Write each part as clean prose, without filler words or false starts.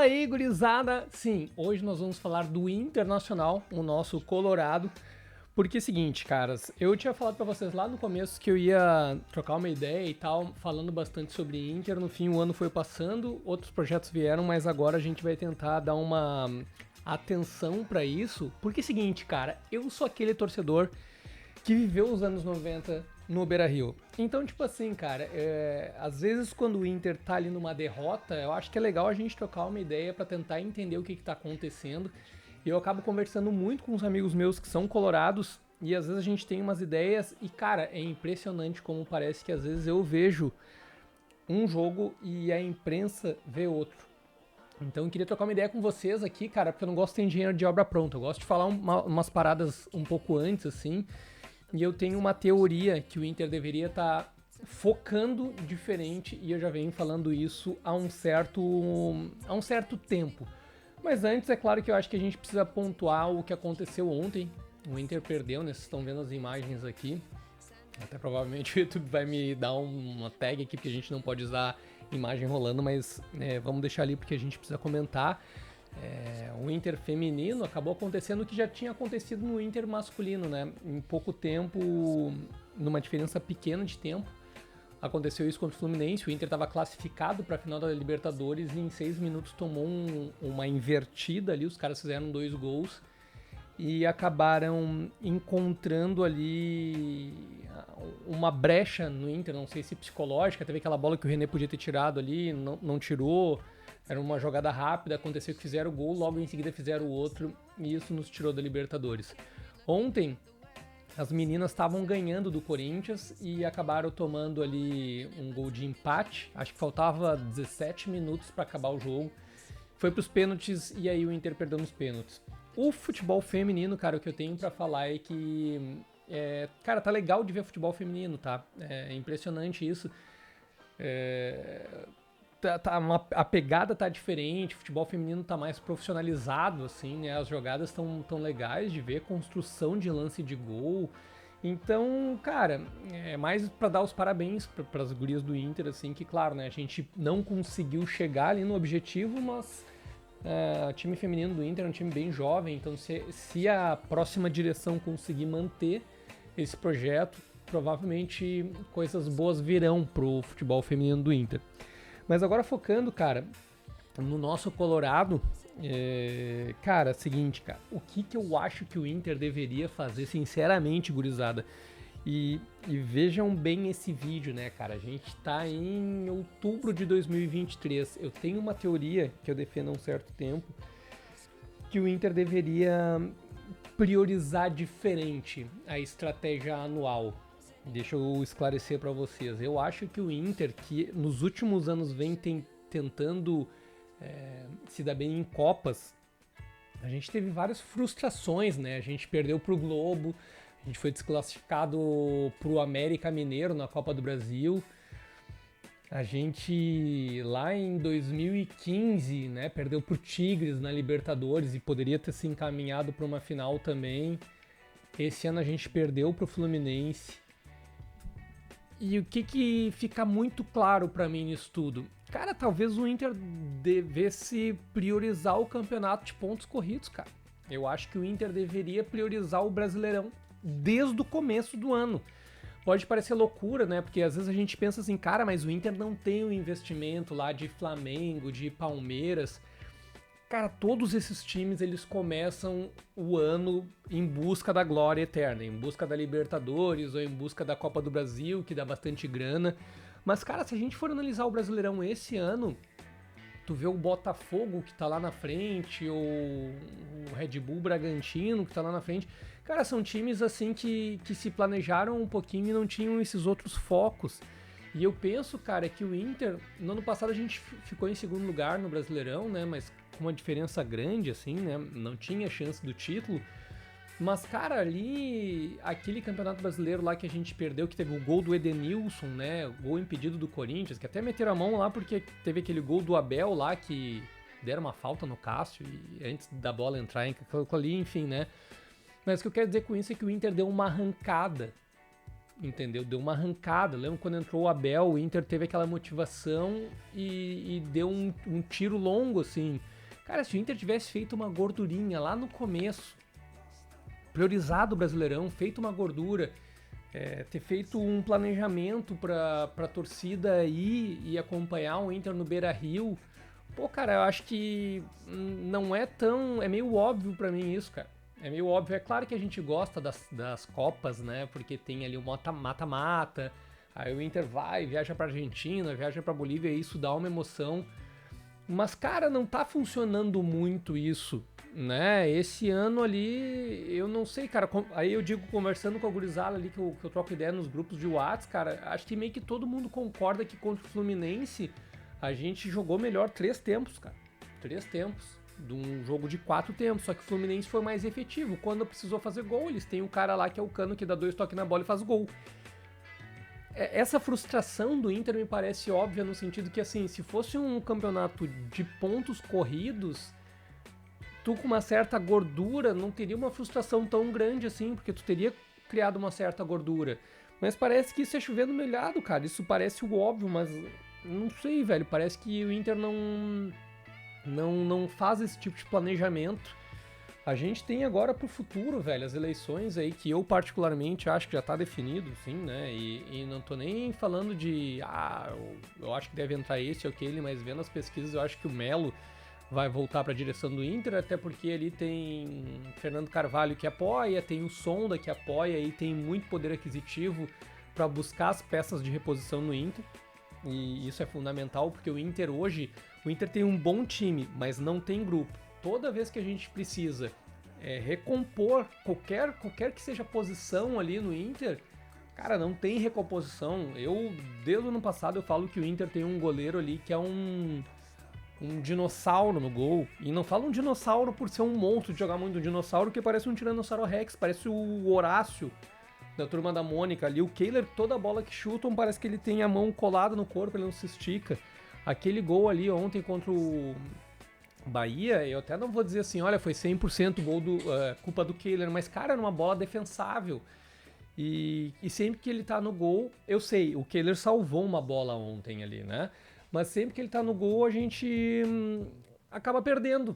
aí, gurizada! Sim, hoje nós vamos falar do Internacional, o nosso Colorado. Porque é o seguinte, caras, eu tinha falado pra vocês lá no começo que eu ia trocar uma ideia e tal, falando bastante sobre Inter. No fim, o ano foi passando, outros projetos vieram, mas agora a gente vai tentar dar uma atenção pra isso. Porque é o seguinte, cara, eu sou aquele torcedor que viveu os anos 90 no Beira-Rio. Então, tipo assim, cara, às vezes quando o Inter tá ali numa derrota, eu acho que é legal a gente trocar uma ideia pra tentar entender o que tá acontecendo. E eu acabo conversando muito com os amigos meus que são colorados e às vezes a gente tem umas ideias e, cara, é impressionante como parece que às vezes eu vejo um jogo e a imprensa vê outro. Então eu queria trocar uma ideia com vocês aqui, cara, porque eu não gosto de ter engenheiro de obra pronta. Eu gosto de falar umas paradas um pouco antes, assim. E eu tenho uma teoria que o Inter deveria estar focando diferente e eu já venho falando isso há um certo tempo. Mas antes, é claro que eu acho que a gente precisa pontuar o que aconteceu ontem. O Inter perdeu, né? Vocês estão vendo as imagens aqui. Até provavelmente o YouTube vai me dar uma tag aqui, porque a gente não pode usar imagem rolando, mas vamos deixar ali porque a gente precisa comentar. O Inter feminino acabou acontecendo o que já tinha acontecido no Inter masculino, né? Em pouco tempo, numa diferença pequena de tempo. Aconteceu isso contra o Fluminense, o Inter estava classificado para a final da Libertadores e em 6 minutos tomou uma invertida ali, os caras fizeram 2 gols e acabaram encontrando ali uma brecha no Inter, não sei se psicológica, teve aquela bola que o René podia ter tirado ali, não tirou, era uma jogada rápida, aconteceu que fizeram o gol, logo em seguida fizeram o outro e isso nos tirou da Libertadores. Ontem, as meninas estavam ganhando do Corinthians e acabaram tomando ali um gol de empate. Acho que faltava 17 minutos para acabar o jogo. Foi para os pênaltis e aí o Inter perdeu nos pênaltis. O futebol feminino, cara, o que eu tenho para falar é que... cara, tá legal de ver futebol feminino, tá? É impressionante isso. A pegada tá diferente, o futebol feminino tá mais profissionalizado, assim, né? As jogadas tão legais de ver, construção de lance de gol. Então, cara, é mais pra dar os parabéns pras gurias do Inter, assim, que claro, né? A gente não conseguiu chegar ali no objetivo, mas o time feminino do Inter é um time bem jovem, então se a próxima direção conseguir manter esse projeto, provavelmente coisas boas virão pro futebol feminino do Inter. Mas agora focando, cara, no nosso Colorado, cara, seguinte, cara, o que eu acho que o Inter deveria fazer, sinceramente, gurizada, e vejam bem esse vídeo, né, cara, a gente tá em outubro de 2023, eu tenho uma teoria que eu defendo há um certo tempo, que o Inter deveria priorizar diferente a estratégia anual. Deixa eu esclarecer para vocês. Eu acho que o Inter, que nos últimos anos vem tentando se dar bem em Copas, a gente teve várias frustrações, né? A gente perdeu pro Globo, a gente foi desclassificado pro América Mineiro na Copa do Brasil. A gente, lá em 2015, né, perdeu pro Tigres na Libertadores e poderia ter se encaminhado para uma final também. Esse ano a gente perdeu pro Fluminense. E o que fica muito claro pra mim nisso tudo? Cara, talvez o Inter devesse priorizar o campeonato de pontos corridos, cara. Eu acho que o Inter deveria priorizar o Brasileirão desde o começo do ano. Pode parecer loucura, né? Porque às vezes a gente pensa assim, cara, mas o Inter não tem o investimento lá de Flamengo, de Palmeiras. Cara, todos esses times, eles começam o ano em busca da glória eterna, em busca da Libertadores ou em busca da Copa do Brasil, que dá bastante grana. Mas, cara, se a gente for analisar o Brasileirão esse ano, tu vê o Botafogo que tá lá na frente, ou o Red Bull Bragantino que tá lá na frente. Cara, são times assim que se planejaram um pouquinho e não tinham esses outros focos. E eu penso, cara, que o Inter, no ano passado a gente ficou em segundo lugar no Brasileirão, né, mas com uma diferença grande, assim, né, não tinha chance do título. Mas, cara, ali, aquele Campeonato Brasileiro lá que a gente perdeu, que teve o gol do Edenilson, né, o gol impedido do Corinthians, que até meteram a mão lá porque teve aquele gol do Abel lá que deram uma falta no Cássio e antes da bola entrar em ali, enfim, né. Mas o que eu quero dizer com isso é que o Inter deu uma arrancada entendeu? Deu uma arrancada. Lembra quando entrou o Abel, o Inter teve aquela motivação e deu um tiro longo, assim. Cara, se o Inter tivesse feito uma gordurinha lá no começo, priorizado o Brasileirão, feito uma gordura, ter feito um planejamento pra torcida ir e acompanhar o Inter no Beira-Rio, pô, cara, eu acho que não é tão... É meio óbvio pra mim isso, cara. É meio óbvio. É claro que a gente gosta das Copas, né? Porque tem ali o mata-mata, aí o Inter vai, viaja pra Argentina, viaja pra Bolívia, e isso dá uma emoção. Mas, cara, não tá funcionando muito isso, né? Esse ano ali, eu não sei, cara. Aí eu digo, conversando com a gurizada ali, que eu troco ideia nos grupos de WhatsApp, cara, acho que meio que todo mundo concorda que contra o Fluminense a gente jogou melhor 3 tempos, cara. 3 tempos. De um jogo de 4 tempos. Só que o Fluminense foi mais efetivo. Quando precisou fazer gol, eles têm um cara lá que é o Cano, que dá 2 toques na bola e faz gol. Essa frustração do Inter me parece óbvia no sentido que, assim, se fosse um campeonato de pontos corridos, tu com uma certa gordura não teria uma frustração tão grande assim, porque tu teria criado uma certa gordura. Mas parece que isso é chovendo molhado, cara. Isso parece o óbvio, mas não sei, velho. Parece que o Inter não faz esse tipo de planejamento. A gente tem agora pro futuro, velho, as eleições aí, que eu particularmente acho que já tá definido, sim, né? E não tô nem falando de, eu acho que deve entrar esse ou aquele, mas vendo as pesquisas, eu acho que o Melo vai voltar pra direção do Inter, até porque ali tem Fernando Carvalho que apoia, tem o Sonda que apoia e tem muito poder aquisitivo para buscar as peças de reposição no Inter. E isso é fundamental, porque o Inter hoje, o Inter tem um bom time, mas não tem grupo. Toda vez que a gente precisa recompor qualquer que seja a posição ali no Inter, cara, não tem recomposição. Desde o ano passado, eu falo que o Inter tem um goleiro ali que é um dinossauro no gol. E não falo um dinossauro por ser um monstro de jogar muito, um dinossauro que parece um Tiranossauro Rex, parece o Horácio da Turma da Mônica ali. O Kehler, toda bola que chutam, parece que ele tem a mão colada no corpo, ele não se estica. Aquele gol ali ontem contra o Bahia, eu até não vou dizer assim, olha, foi 100% gol culpa do Kehler, mas, cara, era uma bola defensável. E sempre que ele tá no gol, eu sei, o Kehler salvou uma bola ontem ali, né? Mas sempre que ele tá no gol, a gente acaba perdendo,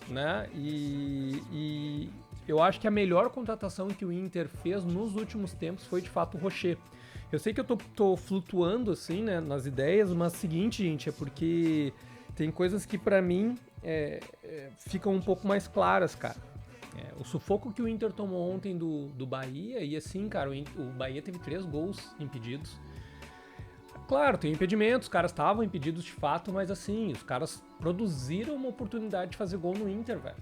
né? E eu acho que a melhor contratação que o Inter fez nos últimos tempos foi, de fato, o Rocher. Eu sei que eu tô flutuando, assim, né, nas ideias, mas é o seguinte, gente, é porque tem coisas que pra mim ficam um pouco mais claras, cara. O sufoco que o Inter tomou ontem do Bahia, e assim, cara, o Bahia teve 3 gols impedidos. Claro, tem impedimentos, os caras estavam impedidos de fato, mas assim, os caras produziram uma oportunidade de fazer gol no Inter, velho.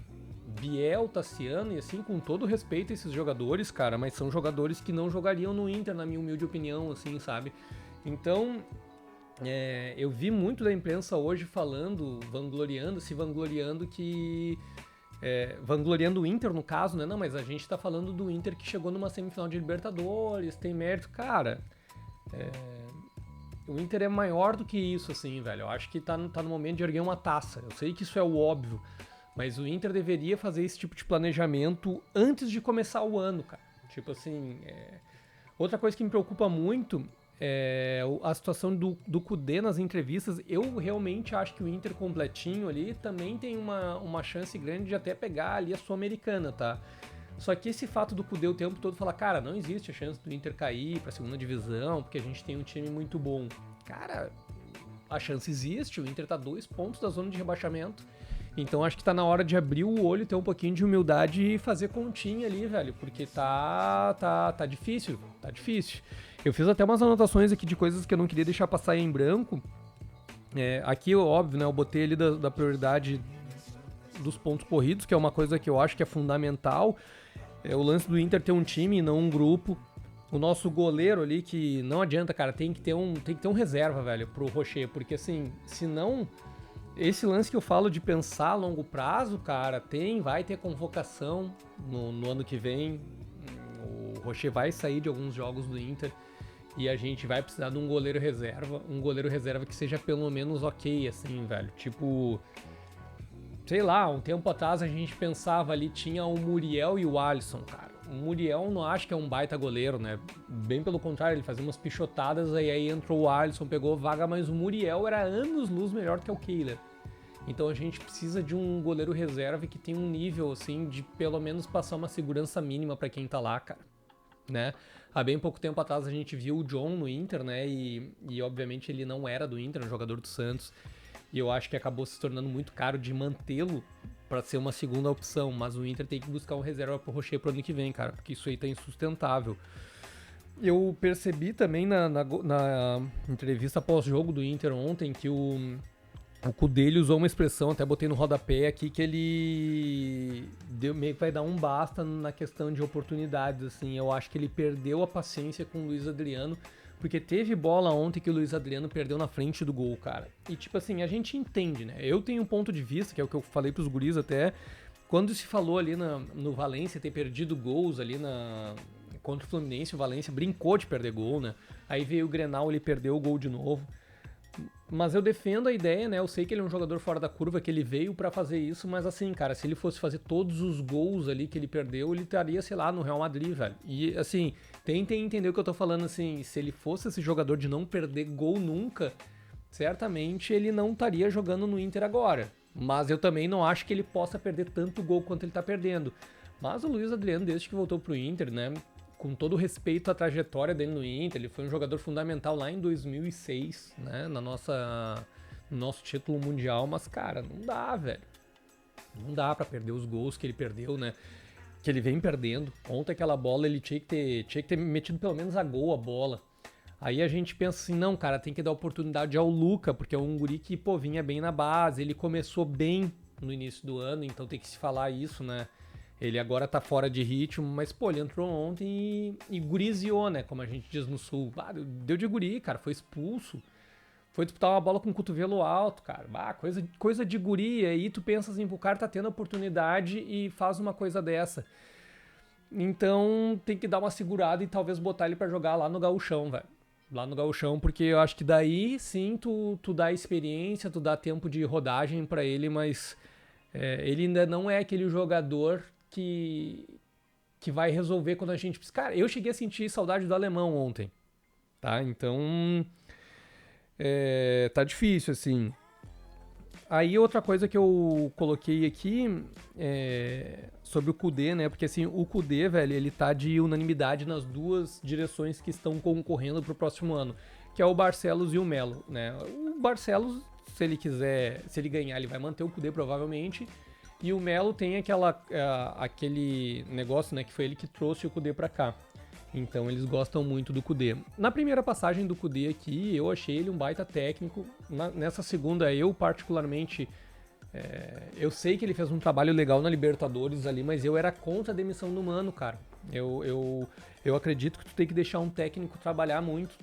Biel, Tassiano, e assim, com todo respeito a esses jogadores, cara, mas são jogadores que não jogariam no Inter, na minha humilde opinião, assim, sabe? Então, eu vi muito da imprensa hoje falando, vangloriando que... vangloriando o Inter, no caso, né? Não, mas a gente tá falando do Inter que chegou numa semifinal de Libertadores, tem mérito. Cara, o Inter é maior do que isso, assim, velho. Eu acho que tá no momento de erguer uma taça. Eu sei que isso é o óbvio, mas o Inter deveria fazer esse tipo de planejamento antes de começar o ano, cara. Tipo assim, outra coisa que me preocupa muito é a situação do Kudê nas entrevistas. Eu realmente acho que o Inter completinho ali também tem uma chance grande de até pegar ali a Sul-Americana, tá? Só que esse fato do Kudê o tempo todo falar, cara, não existe a chance do Inter cair pra segunda divisão, porque a gente tem um time muito bom. Cara, a chance existe, o Inter tá 2 pontos da zona de rebaixamento. Então acho que tá na hora de abrir o olho, ter um pouquinho de humildade e fazer continha ali, velho, porque tá difícil, tá difícil. Eu fiz até umas anotações aqui de coisas que eu não queria deixar passar em branco. Aqui, óbvio, né, eu botei ali da prioridade dos pontos corridos, que é uma coisa que eu acho que é fundamental. O lance do Inter ter um time e não um grupo. O nosso goleiro ali, que não adianta, cara, tem que ter um reserva, velho, pro Rocher, porque assim, se não... Esse lance que eu falo de pensar a longo prazo, cara, vai ter convocação no ano que vem. O Rocher vai sair de alguns jogos do Inter e a gente vai precisar de um goleiro reserva que seja pelo menos ok, assim, velho. Tipo, sei lá, um tempo atrás a gente pensava ali, tinha o Muriel e o Alisson, cara. O Muriel não acho que é um baita goleiro, né? Bem pelo contrário, ele fazia umas pichotadas, aí entrou o Alisson, pegou vaga, mas o Muriel era anos-luz melhor do que o Kehler. Então a gente precisa de um goleiro reserva que tenha um nível, assim, de pelo menos passar uma segurança mínima pra quem tá lá, cara, né? Há bem pouco tempo atrás a gente viu o John no Inter, né? E obviamente ele não era do Inter, era um jogador do Santos. E eu acho que acabou se tornando muito caro de mantê-lo para ser uma segunda opção. Mas o Inter tem que buscar um reserva pro Rocher pro ano que vem, cara, porque isso aí tá insustentável. Eu percebi também na entrevista pós-jogo do Inter ontem que o Kudê usou uma expressão, até botei no rodapé aqui, que ele meio que vai dar um basta na questão de oportunidades, assim. Eu acho que ele perdeu a paciência com o Luiz Adriano, porque teve bola ontem que o Luiz Adriano perdeu na frente do gol, cara. E tipo assim, a gente entende, né? Eu tenho um ponto de vista, que é o que eu falei pros guris até, quando se falou ali no Valência ter perdido gols ali contra o Fluminense, o Valência brincou de perder gol, né? Aí veio o Grenal, ele perdeu o gol de novo. Mas eu defendo a ideia, né? Eu sei que ele é um jogador fora da curva, que ele veio pra fazer isso, mas assim, cara, se ele fosse fazer todos os gols ali que ele perdeu, ele estaria, sei lá, no Real Madrid, velho. E assim, tentem entender o que eu tô falando, assim, se ele fosse esse jogador de não perder gol nunca, certamente ele não estaria jogando no Inter agora. Mas eu também não acho que ele possa perder tanto gol quanto ele tá perdendo. Mas o Luiz Adriano, desde que voltou pro Inter, né? Com todo o respeito à trajetória dele no Inter, ele foi um jogador fundamental lá em 2006, né, no nosso título mundial, mas, cara, não dá, velho. Não dá pra perder os gols que ele perdeu, né, que ele vem perdendo. Ontem aquela bola ele tinha que ter metido pelo menos a gol a bola. Aí a gente pensa assim, não, cara, tem que dar oportunidade ao Luca, porque é um guri que, pô, vinha bem na base, ele começou bem no início do ano, então tem que se falar isso, né. Ele agora tá fora de ritmo, mas, pô, ele entrou ontem e guriziou, né? Como a gente diz no Sul. Ah, deu de guri, cara. Foi expulso. Foi disputar uma bola com o cotovelo alto, cara. Ah, coisa de guri. E aí tu pensa assim, o cara tá tendo oportunidade e faz uma coisa dessa. Então tem que dar uma segurada e talvez botar ele pra jogar lá no gauchão, velho. Lá no gauchão, porque eu acho que daí sim tu dá experiência, tu dá tempo de rodagem pra ele, mas ele ainda não é aquele jogador que vai resolver quando a gente precisa. Cara, eu cheguei a sentir saudade do alemão ontem, tá? Então, tá difícil, assim. Aí outra coisa que eu coloquei aqui sobre o Kudê, né? Porque assim, o Kudê, velho, ele tá de unanimidade nas duas direções que estão concorrendo pro próximo ano, que é o Barcelos e o Melo, né? O Barcelos, se ele ganhar, ele vai manter o Kudê provavelmente. E o Melo tem aquele negócio, né, que foi ele que trouxe o Kudê pra cá. Então eles gostam muito do Kudê. Na primeira passagem do Kudê aqui, eu achei ele um baita técnico. Nessa segunda, eu particularmente, eu sei que ele fez um trabalho legal na Libertadores ali, mas eu era contra a demissão do Mano, cara. Eu acredito que tu tem que deixar um técnico trabalhar muito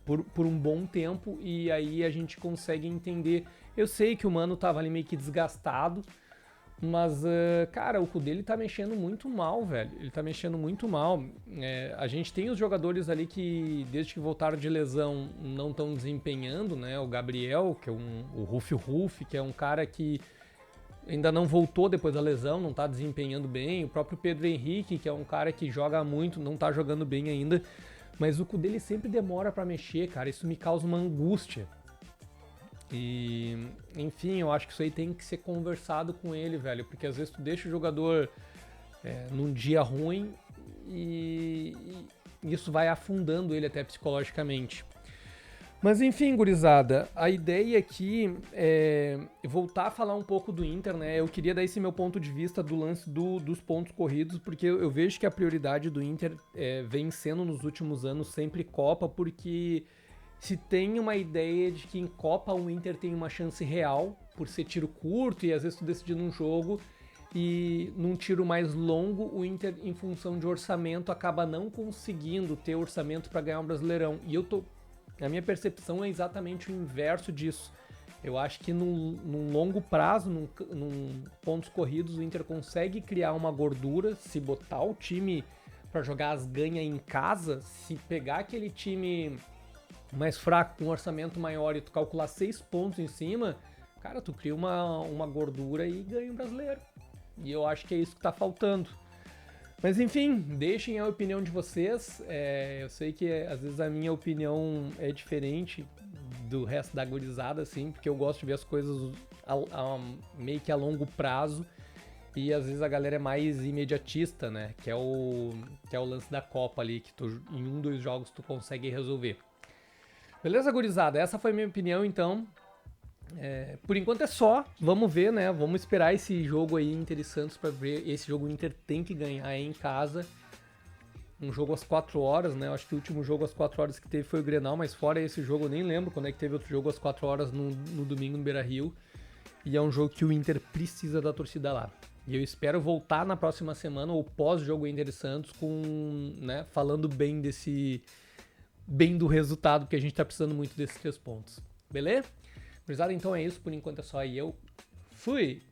por um bom tempo e aí a gente consegue entender. Eu sei que o Mano tava ali meio que desgastado, mas, cara, o Kudê ele tá mexendo muito mal, velho. Ele tá mexendo muito mal. A gente tem os jogadores ali que, desde que voltaram de lesão, não estão desempenhando, né? O Gabriel, que é o Ruf, que é um cara que ainda não voltou depois da lesão, não tá desempenhando bem. O próprio Pedro Henrique, que é um cara que joga muito, não tá jogando bem ainda. Mas o Kudê ele sempre demora pra mexer, cara. Isso me causa uma angústia. E, enfim, eu acho que isso aí tem que ser conversado com ele, velho, porque às vezes tu deixa o jogador num dia ruim e isso vai afundando ele até psicologicamente. Mas enfim, gurizada, a ideia aqui é voltar a falar um pouco do Inter, né? Eu queria dar esse meu ponto de vista do lance dos pontos corridos, porque eu vejo que a prioridade do Inter vem sendo nos últimos anos sempre Copa, porque se tem uma ideia de que em Copa o Inter tem uma chance real, por ser tiro curto e às vezes tu decide num jogo, e num tiro mais longo o Inter, em função de orçamento, acaba não conseguindo ter orçamento para ganhar um Brasileirão. E a minha percepção é exatamente o inverso disso. Eu acho que num longo prazo, num pontos corridos, o Inter consegue criar uma gordura, se botar o time para jogar as ganhas em casa, se pegar aquele time mais fraco, com um orçamento maior e tu calcular 6 pontos em cima, cara, tu cria uma gordura e ganha um brasileiro. E eu acho que é isso que tá faltando. Mas enfim, deixem a opinião de vocês. Eu sei que às vezes a minha opinião é diferente do resto da gurizada, assim, porque eu gosto de ver as coisas meio que a longo prazo. E às vezes a galera é mais imediatista, né? Que é o lance da Copa ali, que em 2 jogos tu consegue resolver. Beleza, gurizada? Essa foi a minha opinião, então. Por enquanto é só. Vamos ver, né? Vamos esperar esse jogo aí, Inter e Santos, pra ver. Esse jogo o Inter tem que ganhar em casa. Um jogo às 4 horas, né? Eu acho que o último jogo às 4 horas que teve foi o Grenal, mas fora esse jogo eu nem lembro quando é que teve outro jogo às 4 horas no domingo no Beira-Rio. E é um jogo que o Inter precisa da torcida lá. E eu espero voltar na próxima semana ou pós-jogo Inter e Santos né, falando bem do resultado, porque a gente tá precisando muito desses 3 pontos. Beleza? Gurizada, então é isso. Por enquanto é só. E eu fui!